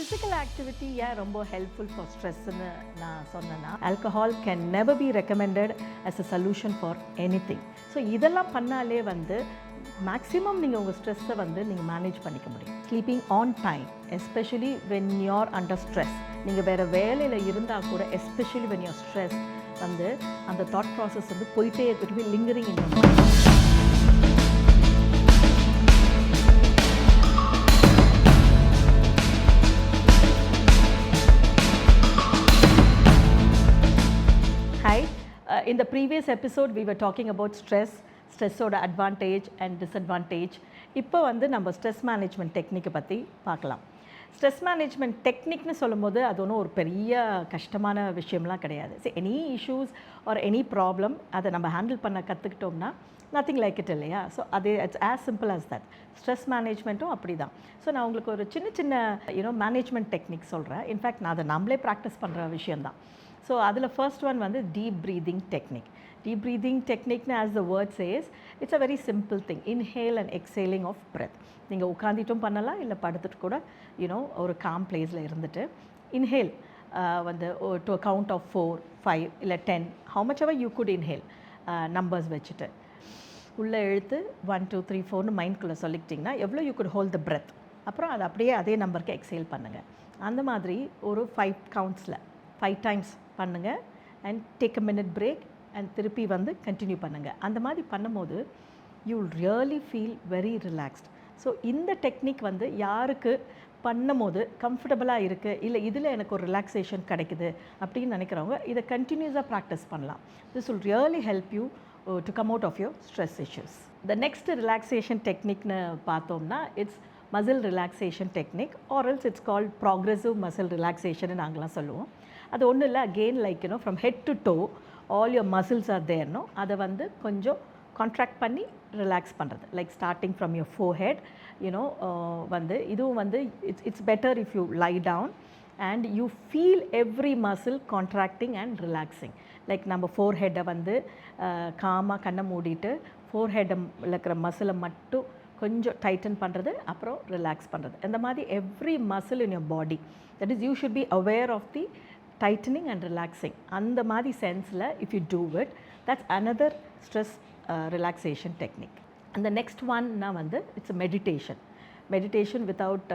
physical activity ரொம்ப helpful for ஸ்ட்ரெஸ்ன்னு நான் சொன்னேன்னா alcohol can never be recommended as a solution for anything. So இதெல்லாம் பண்ணாலே மேக்ஸிமம் நீங்கள் உங்கள் ஸ்ட்ரெஸ்ஸை நீங்கள் மேனேஜ் பண்ணிக்க முடியும். Sleeping on time, especially when you're under stress. நீங்கள் வேறு வேலையில் இருந்தால் கூட எஸ்பெஷலி வென் யூர் ஸ்ட்ரெஸ் அந்த தாட் ப்ராசஸ் போயிட்டே இருக்கு, lingering in your mind. Hi, in the previous episode we were talking about stress-ஓட advantage and disadvantage. இப்போ நம்ம ஸ்ட்ரெஸ் மேனேஜ்மெண்ட் டெக்னிக்கை பற்றி பார்க்கலாம். ஸ்ட்ரெஸ் மேனேஜ்மெண்ட் டெக்னிக்னு சொல்லும்போது அது ஒன்றும் ஒரு பெரிய கஷ்டமான விஷயம்லாம் கிடையாது. Any issues or any problem அதை நம்ம ஹேண்டில் பண்ண கற்றுக்கிட்டோம்னா நத்திங் லைக் இட் இல்லையா? ஸோ அது it's as simple as that. Stress மேனேஜ்மெண்ட்டும் அப்படி தான். ஸோ நான் உங்களுக்கு ஒரு சின்ன மேனேஜ்மெண்ட் டெக்னிக் சொல்கிறேன். இன்ஃபேக்ட் நான் அதை நம்மளே ப்ராக்டிஸ் பண்ணுற விஷயந்தான். ஸோ அதில் first one deep breathing technique. Deep breathing டெக்னிக்னு as the word says, it's a very simple thing. Inhale and exhaling of breath. நீங்கள் உட்காந்துட்டும் பண்ணலாம், இல்லை படுத்துட்டு கூட ஒரு காம் பிளேஸில் இருந்துட்டு inhale to a count of 4, 5 இல்லை 10, how much ever you could inhale numbers வச்சுட்டு உள்ளே இழுத்து 1, 2, 3, 4ன்னு மைண்ட்குள்ளே சொல்லிக்கிட்டிங்கன்னா எவ்வளோ you could hold the breath. அப்புறம் அது அப்படியே அதே நம்பருக்கு எக்ஸேல் பண்ணுங்கள். அந்த மாதிரி ஒரு 5 கவுண்ட்ஸில் 5 டைம்ஸ் பண்ணுங்கள். And take a minute break and திருப்பி கண்டினியூ பண்ணுங்கள். அந்த மாதிரி பண்ணும்போது you will really feel very relaxed. So இந்த டெக்னிக் யாருக்கு பண்ணும்போது கம்ஃபர்டபுளாக இருக்குது, இல்லை இதில் எனக்கு ஒரு ரிலாக்ஸேஷன் கிடைக்குது அப்படின்னு நினைக்கிறவங்க இதை கண்டினியூஸாக ப்ராக்டிஸ் பண்ணலாம். This will really help you to come out of your stress issues. The next relaxation டெக்னிக்னு பார்த்தோம்னா it's muscle relaxation technique, or else it's called progressive muscle relaxation நாங்களாம் சொல்லுவோம். அது ஒன்றும் இல்லை, again like from head to toe all your muscles are தேர்னோ அதை கொஞ்சம் கான்ட்ராக்ட் பண்ணி ரிலாக்ஸ் பண்ணுறது. Like starting from your forehead இதுவும் it's better if you lie down and you feel every muscle contracting and relaxing. Like நம்ம ஃபோர்ஹெட்டை காமாக கண்ணை மூடிட்டு ஃபோர்ஹெட்டில் இருக்கிற மசிலை மட்டும் கொஞ்சம் டைட்டன் பண்ணுறது, அப்புறம் ரிலாக்ஸ் பண்ணுறது. இந்த மாதிரி every muscle in your body, that is you should be aware of the tightening and relaxing. அந்த மாதிரி சென்ஸில் if you do it, that's another stress relaxation technique. And the next one it's a meditation without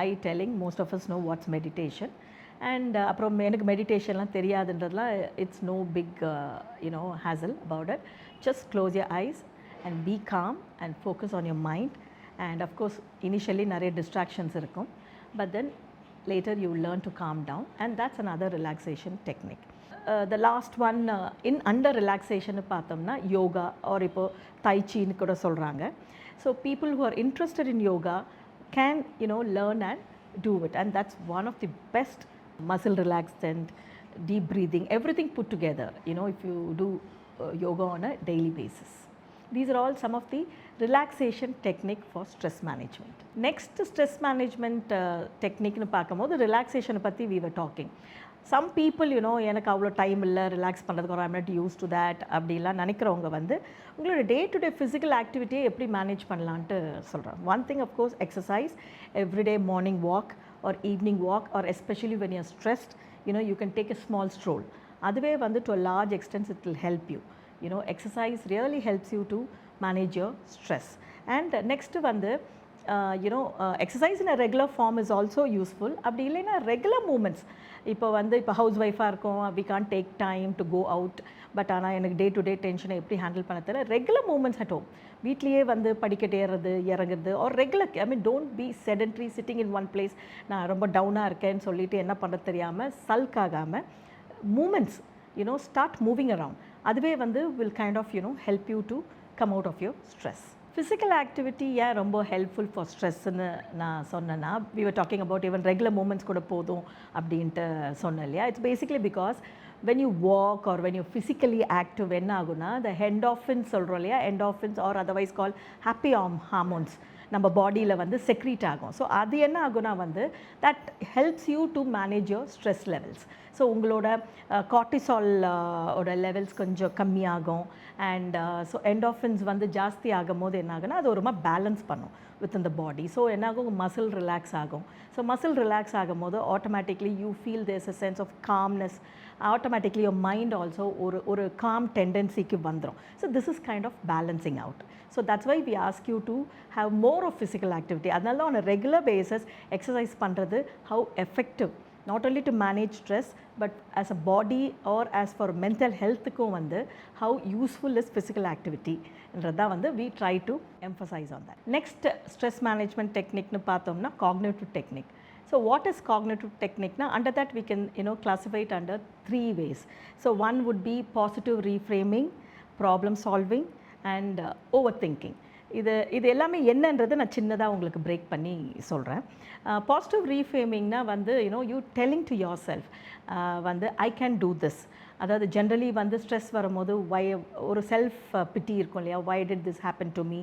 I telling, most of us know what's meditation. And அப்புறம் எனக்கு மெடிடேஷன்லாம் தெரியாதுன்றதுலாம் it's no big hassle about it. Just close your eyes and be calm and focus on your mind. And of course initially நிறைய distractions இருக்கும், but then later you learn to calm down, and that's another relaxation technique. The last one in under relaxation பார்த்தோம்னா yoga, or இப்போ tai chi னு கூட சொல்கிறாங்க. So people who are interested in yoga can learn and do it, and that's one of the best muscle relaxant, deep breathing, everything put together, if you do yoga on a daily basis. These are all some of the relaxation technique for stress management. Next stress management technique nu paakumbodhu relaxation பற்றி we were talking. Some people எனக்கு அவ்வளோ time இல்லை relax பண்ணுறதுக்கு, I'm not used to that அப்படிலாம் நினைக்கிறவங்க உங்களோட day to day physical ஆக்டிவிட்டியை எப்படி manage பண்ணலான்ட்டு சொல்கிறேன். One thing of course exercise, everyday morning walk or evening walk, or especially when you're stressed, you can take a small stroll. அதுவே to a large extent it will help you. Exercise really helps you to manage your stress. And next exercise in a regular form is also useful. அப்படி இல்லைன்னா regular moments, இப்போ house ஒய்ஃபாக இருக்கோம், we can't take time to go out, but ஆனால் எனக்கு day to day டென்ஷனை எப்படி handle பண்ண தெரியல, ரெகுலர் மூமெண்ட்ஸ் அட் ஹோம், வீட்லேயே படிக்கட்டு ஏறுறது இறங்குறது, ஒரு regular don't be sedentary sitting in one place. நான் ரொம்ப டவுனாக இருக்கேன்னு சொல்லிட்டு என்ன பண்ணுறது தெரியாமல் சல்க் ஆகாமல் மூமெண்ட்ஸ் start moving around. அதுவே will kind of help you to come out of your stress. Physical activity ரொம்ப helpful for stressன்னு நான் சொன்னேன்னா, we were talking about even regular movements கூட போதும் அப்படின்ட்டு சொன்னேன் இல்லையா? It's basically because when you walk or when you're physically active என்ன ஆகும்னா, the endorphins சொல்கிறோம் இல்லையா, endorphins or otherwise called happy hormones நம்ம பாடியில் வந்து செக்ரீட் ஆகும். ஸோ அது என்ன ஆகும்னா வந்து that helps you to manage your stress levels. So உங்களோட கார்டிசால் ஓட லெவல்ஸ் கொஞ்சம் கம்மியாகும். அண்ட் ஸோ என்டார்ஃபின்ஸ் வந்து ஜாஸ்தி ஆகும் போது என்ன ஆகுனா அது ஒரு மாதிரி பேலன்ஸ் பண்ணும் within the body. ஸோ என்னாகும் மசில் ரிலாக்ஸ் ஆகும். ஸோ மசில் ரிலாக்ஸ் ஆகும் போது automatically you feel there's a sense of calmness. Automatically your mind also ஒரு காம் டெண்டன்சிக்கு வந்துடும். So this is kind of balancing out. So that's why we ask you to have more of physical activity. அதனால on a regular basis exercise பண்ணுறது how effective not only to manage stress but as a body or as for mental health க்கும் வந்து how useful is physical activity என்றதா வந்து we try to emphasize on that. Next stress management technique னு பார்த்தோம்னா cognitive technique. So what is cognitive technique na? Under that we can classify it under 3 ways. So one would be positive reframing, problem solving and overthinking. இது எல்லாமே என்னன்றது நான் சின்னதாக உங்களுக்கு break பண்ணி சொல்கிறேன். பாசிட்டிவ் ரீஃப்ரேமிங்னா வந்து you telling to yourself வந்து ஐ கேன் டூ திஸ். அதாவது ஜென்ரலி வந்து ஸ்ட்ரெஸ் வரும்போது ஒரு செல்ஃப் பிட்டி இருக்கும் இல்லையா, why did this happen to me,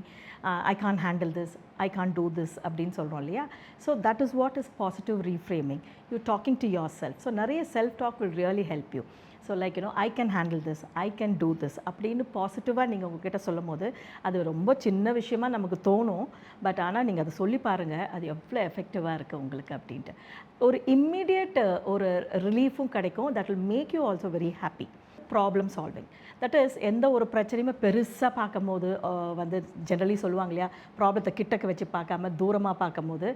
I can't handle this, I can't do this அப்படின்னு சொல்கிறோம் இல்லையா. So that is what is positive reframing. You talking to yourself. So நிறைய self talk will really help you. So like I can handle this, I can do this அப்படின்னு பாசிட்டிவாக நீங்கள் உங்ககிட்ட சொல்லும் போது அது ரொம்ப சின்ன விஷயமாக நமக்கு தோணும். பட் ஆனால் நீங்கள் அதை சொல்லி பாருங்கள் அது எவ்வளோ எஃபெக்டிவாக இருக்குது உங்களுக்கு அப்படின்ட்டு. ஒரு இம்மிடியட் ஒரு ரிலீஃபும் கிடைக்கும். That will make you also very happy. Problem solving, that is எந்த ஒரு பிரச்சனையுமே பெருசாக பார்க்கும் போது வந்து ஜென்ரலி சொல்லுவாங்க இல்லையா, ப்ராப்ளத்தை கிட்டக்க வச்சு பார்க்காம தூரமாக பார்க்கும் போது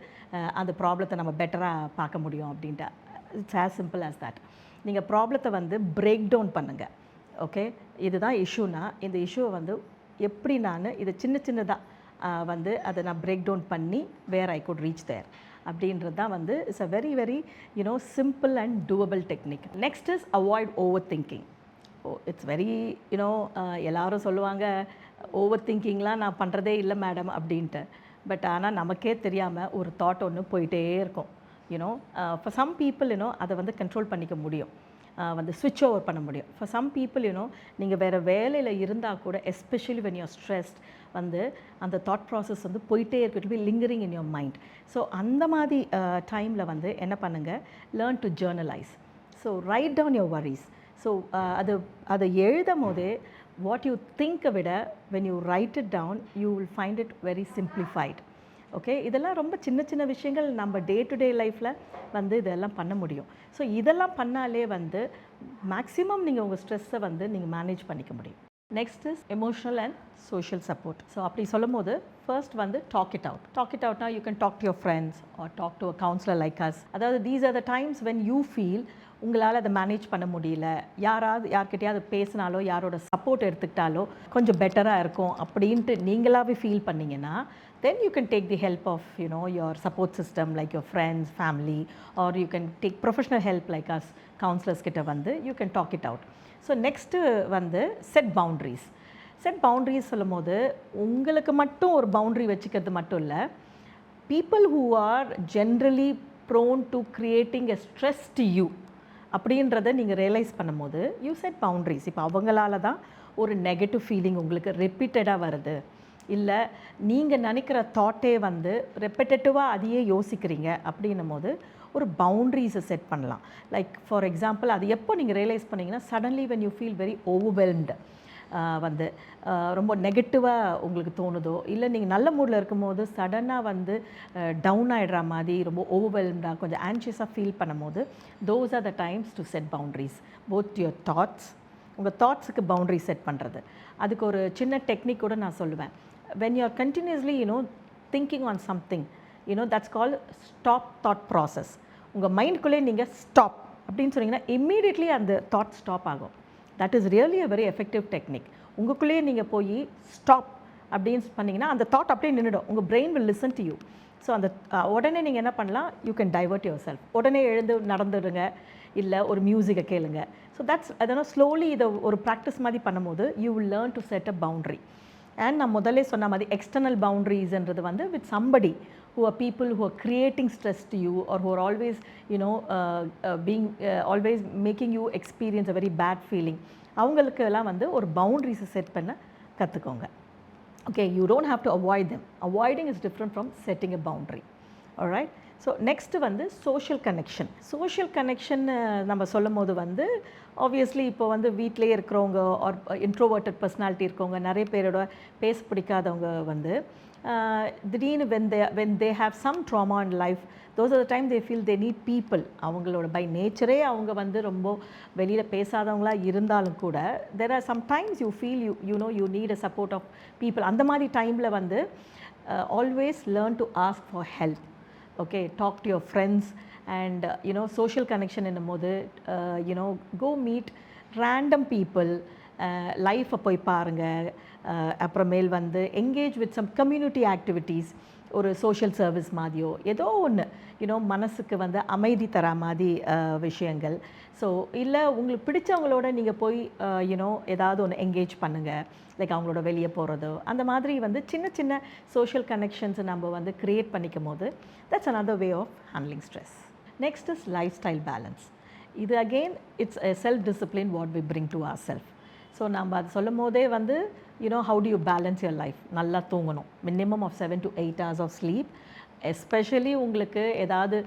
அந்த ப்ராப்ளத்தை நம்ம பெட்டராக பார்க்க முடியும் அப்படின்ட்டு. It's as simple as that. நீங்கள் ப்ராப்ளத்தை வந்து பிரேக் டவுன் பண்ணுங்கள். ஓகே, இதுதான் இஷ்யூனா இந்த இஷ்யூவை வந்து எப்படி நான் இதை சின்னதாக வந்து அதை நான் பிரேக் டவுன் பண்ணி வேர் ஐ குட் ரீச் தேர் அப்படின்றது தான் வந்து it's a very very simple and doable technique. Next is avoid over thinking. It's very எல்லாரும் சொல்லுவாங்க ஓவர் திங்கிங்லாம் நான் பண்ணுறதே இல்லை மேடம் அப்படின்ட்டு. பட் ஆனால் நமக்கே தெரியாமல் ஒரு தாட் ஒன்று போயிட்டே இருக்கும். For some people அதை வந்து கண்ட்ரோல் பண்ணிக்க முடியும், வந்து ஸ்விட்ச் ஓவர் பண்ண முடியும். For some people நீங்கள் வேறு வேலையில் இருந்தால் கூட எஸ்பெஷலி when you're stressed வந்து அந்த தாட் ப்ராசஸ் வந்து போயிட்டே இருக்கு, it will be lingering in your mind. So அந்த மாதிரி டைமில் வந்து என்ன பண்ணுங்கள், learn to journalise. So write down your worries. So அதை எழுதும் போதே வாட் யூ திங்கை விட when you write it down you will find it very simplified. Okay, இதெல்லாம் ரொம்ப சின்ன சின்ன விஷயங்கள் நம்ம டே டு டே லைஃப்பில் வந்து இதெல்லாம் பண்ண முடியும். ஸோ இதெல்லாம் பண்ணாலே வந்து மேக்ஸிமம் நீங்கள் உங்கள் ஸ்ட்ரெஸ்ஸை வந்து நீங்கள் மேனேஜ் பண்ணிக்க முடியும். Next is emotional and social support. So அப்படி சொல்லும் போது ஃபர்ஸ்ட் வந்து talk it out. Talk it அவுட்னா you can talk to your friends or talk to a counsellor like us. அதாவது these are the times when you feel உங்களால் அதை manage பண்ண முடியல, யார்கிட்டையாவது பேசினாலோ யாரோட சப்போர்ட் எடுத்துக்கிட்டாலோ கொஞ்சம் பெட்டராக இருக்கும் அப்படின்ட்டு நீங்களாகவே ஃபீல் பண்ணிங்கன்னா then you can take the help of your support system like your friends, family, or you can take professional help like us counselors கிட்ட வந்து you can talk it out. So next வந்து set boundaries. Set boundaries சொல்லும் போது உங்களுக்கு மட்டும் ஒரு boundary வச்சுக்கிறது மட்டும் இல்லை, people who are generally prone to creating a stress to you அப்படின்றத நீங்கள் ரியலைஸ் பண்ணும்போது யூ செட் பவுண்ட்ரிஸ். இப்போ அவங்களால தான் ஒரு நெகட்டிவ் ஃபீலிங் உங்களுக்கு ரிப்பீட்டடாக வருது, இல்லை நீங்கள் நினைக்கிற தாட்டே வந்து ரெப்பிட்டேட்டிவாக அதையே யோசிக்கிறீங்க அப்படின்னும் போது ஒரு பவுண்ட்ரிஸை செட் பண்ணலாம். லைக் ஃபார் எக்ஸாம்பிள் அது எப்போ நீங்கள் ரியலைஸ் பண்ணிங்கன்னா suddenly when you feel very overwhelmed, வந்து ரொம்ப நெகட்டிவாக உங்களுக்கு தோணுதோ, இல்லை நீங்கள் நல்ல மூடில் இருக்கும்போது சடனாக வந்து டவுன் ஆகிடுற மாதிரி ரொம்ப ஓவர்வெல்ம்டாக கொஞ்சம் ஆன்ஷியஸாக ஃபீல் பண்ணும் போது those are the times to set boundaries. Both your thoughts, உங்கள் தாட்ஸுக்கு பவுண்ட்ரி செட் பண்ணுறது. அதுக்கு ஒரு சின்ன டெக்னிக் கூட நான் சொல்லுவேன். when you are continuously thinking on something, that's called stop thought process. உங்கள் மைண்டுக்குள்ளே நீங்கள் ஸ்டாப் அப்படின்னு சொன்னீங்கன்னா இம்மீடியட்லி அந்த தாட் ஸ்டாப் ஆகும். That is really a very effective technique. உங்களுக்குள்ளேயே நீங்கள் போய் ஸ்டாப் அப்படின்னு பண்ணிங்கன்னா அந்த தாட் அப்படியே நின்றுடும். உங்கள் brain will listen to you. So அந்த உடனே நீங்கள் என்ன பண்ணலாம், you can divert your self. உடனே எழுந்து நடந்துடுங்க, இல்லை ஒரு மியூசிக்கை கேளுங்க. ஸோ தட்ஸ் அதனால் ஸ்லோலி இதை ஒரு ப்ராக்டிஸ் மாதிரி பண்ணும்போது you will learn to set a boundary. And நான் முதல்ல சொன்ன மாதிரி எக்ஸ்டர்னல் பவுண்ட்ரிஸ்ன்றது வந்து with somebody who are people who are creating stress to you or who are always being always making you experience a very bad feeling, அவங்களுக்கெல்லாம் வந்து ஒரு பவுண்ட்ரிஸை set பண்ண கற்றுக்கோங்க. Okay, you don't have to avoid them. Avoiding is different from setting a boundary. All right. So next வந்து social connection. Social connection நம்ம சொல்லும் போது வந்து ஆப்வியஸ்லி இப்போ வந்து வீட்டிலே இருக்கிறவங்க ஆர் இன்ட்ரோவர்ட்டட் பர்சனாலிட்டி இருக்கவங்க, நிறைய பேரோட பேச பிடிக்காதவங்க வந்து திடீர்னு when they have some trauma in life, those are the time they feel they need people. அவங்களோட பை நேச்சரே அவங்க வந்து ரொம்ப வெளியில் பேசாதவங்களா இருந்தாலும் கூட there are some times you feel you know you need a support of people. அந்த மாதிரி டைமில் வந்து always learn to ask for help. Okay, talk to your friends and you know social connection என்னும்போது you know go meet random people, லைஃப்பை போய் பாருங்கள். அப்புறமேல் வந்து engage with some community activities, ஒரு சோஷியல் சர்வீஸ் மாதிரியோ ஏதோ ஒன்று யூனோ மனசுக்கு வந்து அமைதி தர மாதிரி விஷயங்கள். ஸோ இல்லை உங்களுக்கு பிடிச்சவங்களோட நீங்கள் போய் யூனோ ஏதாவது ஒன்று என்கேஜ் பண்ணுங்கள், லைக் அவங்களோட வெளியே போகிறதோ அந்த மாதிரி வந்து சின்ன சின்ன சோஷியல் கனெக்ஷன்ஸை நம்ம வந்து க்ரியேட் பண்ணிக்கும் போது that's another way of handling stress. Next is lifestyle balance. இது again it's a self discipline what we bring to ourselves. So நம்ம அது சொல்லும் போதே வந்து you know how do you balance your life. நல்லா தூங்கணும், minimum of 7 to 8 hours of sleep. Especially உங்களுக்கு ஏதாவது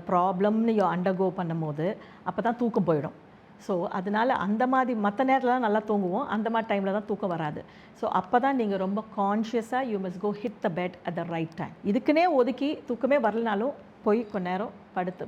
ப்ராப்ளம்னு யூ அண்டர்கோ பண்ணும் போது அப்போ தான் தூக்கம் போயிடும். ஸோ அதனால் அந்த மாதிரி மற்ற நேரத்தில் நல்லா தூங்குவோம், அந்த மாதிரி டைமில் தான் தூக்கம் வராது. ஸோ அப்போ தான் நீங்கள் ரொம்ப கான்ஷியஸாக you must go hit the bed at the right time. இதுக்குன்னே ஒதுக்கி தூக்கமே வரலனாலும் போய் கொஞ்ச நேரம்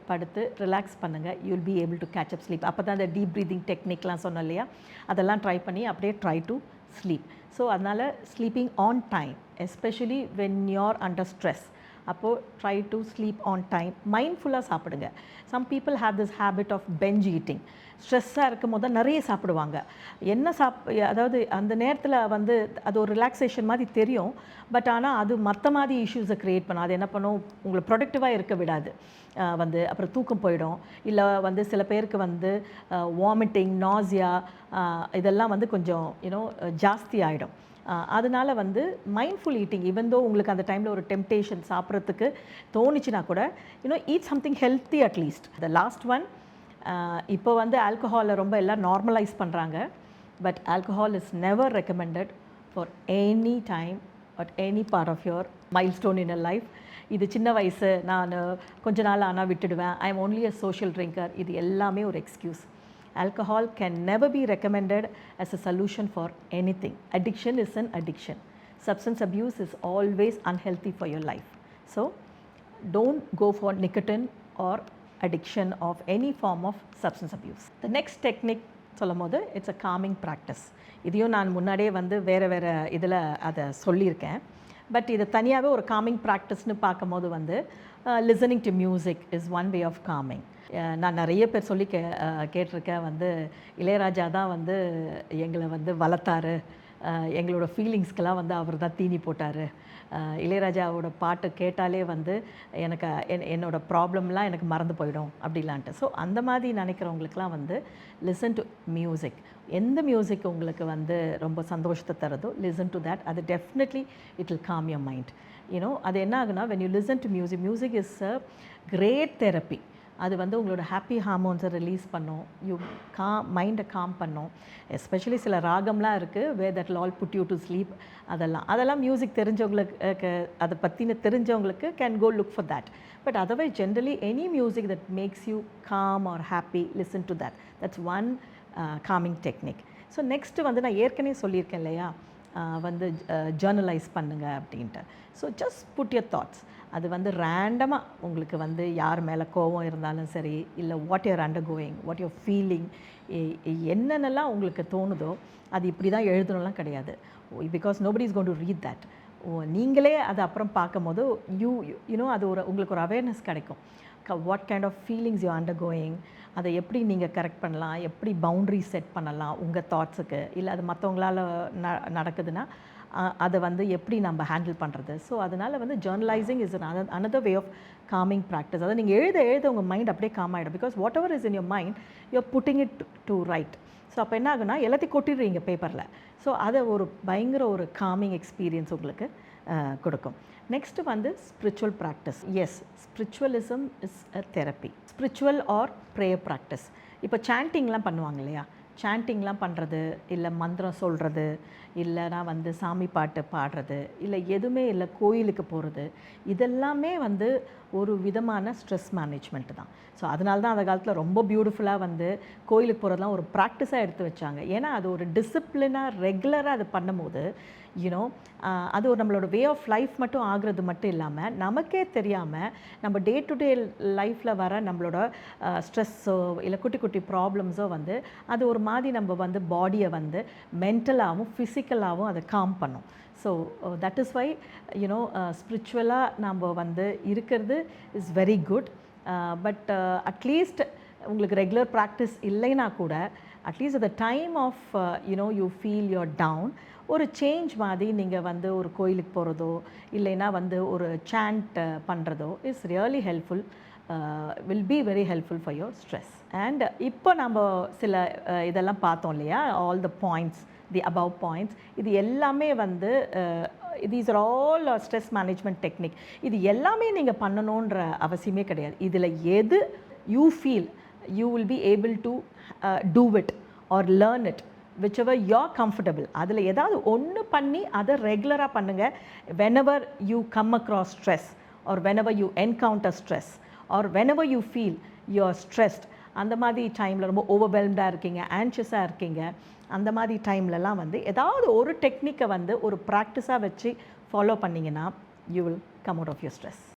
படுத்து ரிலாக்ஸ் பண்ணுங்கள். You will be able to catch up sleep. அப்போ தான் அந்த டீப் ப்ரீதிங் டெக்னிக்லாம் சொன்னோம் இல்லையா, அதெல்லாம் ட்ரை பண்ணி அப்படியே ட்ரை டு ஸ்லீப். ஸோ அதனால் sleeping on time, especially when you're under stress, அப்போது try to sleep on time. மைண்ட்ஃபுல்லாக சாப்பிடுங்க. Some people have this habit of binge eating. ஸ்ட்ரெஸ்ஸாக இருக்கும் போது தான் நிறைய சாப்பிடுவாங்க. என்ன அதாவது அந்த நேரத்தில் வந்து அது ஒரு ரிலாக்ஸேஷன் மாதிரி தெரியும், பட் ஆனால் அது மற்ற மாதிரி இஷ்யூஸை க்ரியேட் பண்ணும். அது என்ன பண்ணும், உங்களை ப்ரொடக்டிவாக இருக்க விடாது. வந்து அப்புறம் தூக்கம் போயிடும். இல்லை வந்து சில பேருக்கு வந்து வாமிட்டிங், நாசியா இதெல்லாம் வந்து கொஞ்சம் யூனோ ஜாஸ்தி ஆகிடும். அதனால் வந்து மைண்ட்ஃபுல் ஈட்டிங், ஈவன் தோ உங்களுக்கு அந்த டைமில் ஒரு டெம்டேஷன் சாப்பிட்றதுக்கு தோணுச்சுன்னா கூட you know eat something healthy at least. The last one, இப்போ வந்து ஆல்கஹாலை ரொம்ப எல்லாம் நார்மலைஸ் பண்ணுறாங்க, but alcohol is never recommended for any time at any part of your milestone in a life. இது சின்ன வயசு, நான் கொஞ்ச நாள் ஆனால் விட்டுடுவேன், I am only a social drinker, இது எல்லாமே ஒரு excuse. Alcohol can never be recommended as a solution for anything. Addiction is an addiction. Substance abuse is always unhealthy for your life. So, don't go for nicotine or addiction of any form of substance abuse. The next technique சொல்லும்போது it's a calming practice. இதையும் நான் முன்னாடியே வந்து வேறு இதில் அதை சொல்லியிருக்கேன். But இது தனியாகவே ஒரு காமிங் ப்ராக்டிஸ்னு பார்க்கும்போது வந்து listening to music is one way of calming. நான் நிறைய பேர் சொல்லி கேட்டிருக்கேன், வந்து இளையராஜா தான் வந்து எங்களை வந்து வளர்த்தாரு, எங்களோட ஃபீலிங்ஸ்க்கெல்லாம் வந்து அவர் தான் தீனி போட்டார், இளையராஜாவோட பாட்டு கேட்டாலே வந்து எனக்கு என்னோட ப்ராப்ளம்லாம் எனக்கு மறந்து போயிடும் அப்படிலான்ட்டு. ஸோ அந்த மாதிரி நினைக்கிறவங்களுக்குலாம் வந்து லிசன் டு மியூசிக். எந்த மியூசிக் உங்களுக்கு வந்து ரொம்ப சந்தோஷத்தை தருதோ லிசன் டு தேட். அது definitely it will calm your mind. You know அது என்ன ஆகுனா, when you listen to music, music is a great therapy. அது வந்து உங்களோட ஹாப்பி ஹார்மோன்ஸை ரிலீஸ் பண்ணும், யூ மைண்டை காம் பண்ணும். எஸ்பெஷலி சில ராகம்லாம் இருக்குது, way that all put you to sleep. அதெல்லாம் மியூசிக் தெரிஞ்சவங்களுக்கு, அதை பற்றின தெரிஞ்சவங்களுக்கு can go look for that. But otherwise generally any music that makes you calm or happy, listen to that. That's one calming technique. So next வந்து நான் ஏற்கனவே சொல்லியிருக்கேன் இல்லையா, வந்து ஜேர்னலைஸ் பண்ணுங்க அப்படின்ட்டு. So just put your thoughts. அது வந்து ரேண்டமாக உங்களுக்கு வந்து யார் மேலே கோபம் இருந்தாலும் சரி, இல்லை what you're undergoing, what you're feeling, என்னென்னலாம் உங்களுக்கு தோணுதோ அது இப்படி தான் எழுதணும்லாம் கிடையாது. Because nobody is going to read that. நீங்களே அதை அப்புறம் பார்க்கும்போது யூனோ அது உங்களுக்கு ஒரு அவேர்னஸ் கிடைக்கும். What kind of feelings you undergoing, அதை எப்படி நீங்கள் கரெக்ட் பண்ணலாம், எப்படி பவுண்ட்ரி செட் பண்ணலாம் உங்கள் தாட்ஸுக்கு, இல்லை அது மற்றவங்களால் நடக்குதுன்னா அதை வந்து எப்படி நம்ம ஹேண்டில் பண்ணுறது. ஸோ அதனால் வந்து journalising is another way of calming practice. அதை நீங்கள் எழுத உங்கள் மைண்ட் அப்படியே காம் ஆகிடும். Because whatever is in your mind you're putting it to write. So அப்போ என்ன ஆகுனா, எல்லாத்தையும் கொட்டிடுறீங்க பேப்பரில். ஸோ அதை ஒரு பயங்கர ஒரு காமிங் எக்ஸ்பீரியன்ஸ் உங்களுக்கு கொடுக்கும். நெக்ஸ்ட்டு வந்து spiritual practice. Yes, spiritualism is a therapy. Spiritual or prayer practice. இப்போ சாண்டிங்லாம் பண்ணுவாங்க இல்லையா, சாண்டிங்லாம் பண்ணுறது, இல்லை மந்திரம் சொல்கிறது, இல்லைனா வந்து சாமி பாட்டு பாடுறது, இல்லை எதுவுமே இல்லை கோயிலுக்கு போகிறது, இதெல்லாமே வந்து ஒரு விதமான ஸ்ட்ரெஸ் மேனேஜ்மெண்ட் தான். ஸோ அதனால தான் அந்த காலத்தில் ரொம்ப பியூட்டிஃபுல்லாக வந்து கோயிலுக்கு போகிறதுலாம் ஒரு ப்ராக்டிஸாக எடுத்து வச்சாங்க. ஏன்னா அது ஒரு டிசிப்ளினாக ரெகுலராக அது பண்ணும்போது யூனோ அது ஒரு நம்மளோட வே ஆஃப் லைஃப் மட்டும் ஆகிறது மட்டும் இல்லாமல், நமக்கே தெரியாமல் நம்ம டே டு டே லைஃப்பில் வர நம்மளோட ஸ்ட்ரெஸ்ஸோ இல்லை குட்டி குட்டி ப்ராப்ளம்ஸோ வந்து அது ஒரு மாதிரி நம்ம வந்து பாடியை வந்து மென்டலாகவும் ஃபிசிக்கலாகவும் அதை காம் பண்ணும். So that is why you know ஸ்பிரிச்சுவலாக நம்ம வந்து இருக்கிறது is very good. But at least உங்களுக்கு ரெகுலர் ப்ராக்டிஸ் இல்லைன்னா கூட at least at the time of you know you feel your down, ஒரு சேஞ்ச் மாதிரி நீங்கள் வந்து ஒரு கோயிலுக்கு போகிறதோ இல்லைன்னா வந்து ஒரு சாண்ட் பண்ணுறதோ is really helpful, will be very helpful for your stress. And இப்போ நம்ம சில இதெல்லாம் பார்த்தோம் இல்லையா, all the points, the above points, இது எல்லாமே வந்து these are all stress management technique. இது எல்லாமே நீங்கள் பண்ணணுன்ற அவசியமே கிடையாது. இதில் எது you feel you will be able to do it or learn it whichever you're comfortable, அதில் ஏதாவது ஒன்று பண்ணி அதை ரெகுலராக பண்ணுங்கள். whenever you come across stress or whenever you encounter stress or whenever you feel you're stressed, அந்த மாதிரி டைமில் ரொம்ப ஓவர்வெல்ம்டாக இருக்கீங்க, ஆன்ஷியஸாக இருக்கீங்க, அந்த மாதிரி டைம்லலாம் வந்து ஏதாவது ஒரு டெக்னிக்கை வந்து ஒரு ப்ராக்டிஸாக வச்சு ஃபாலோ பண்ணிங்கன்னா you will come out of your stress.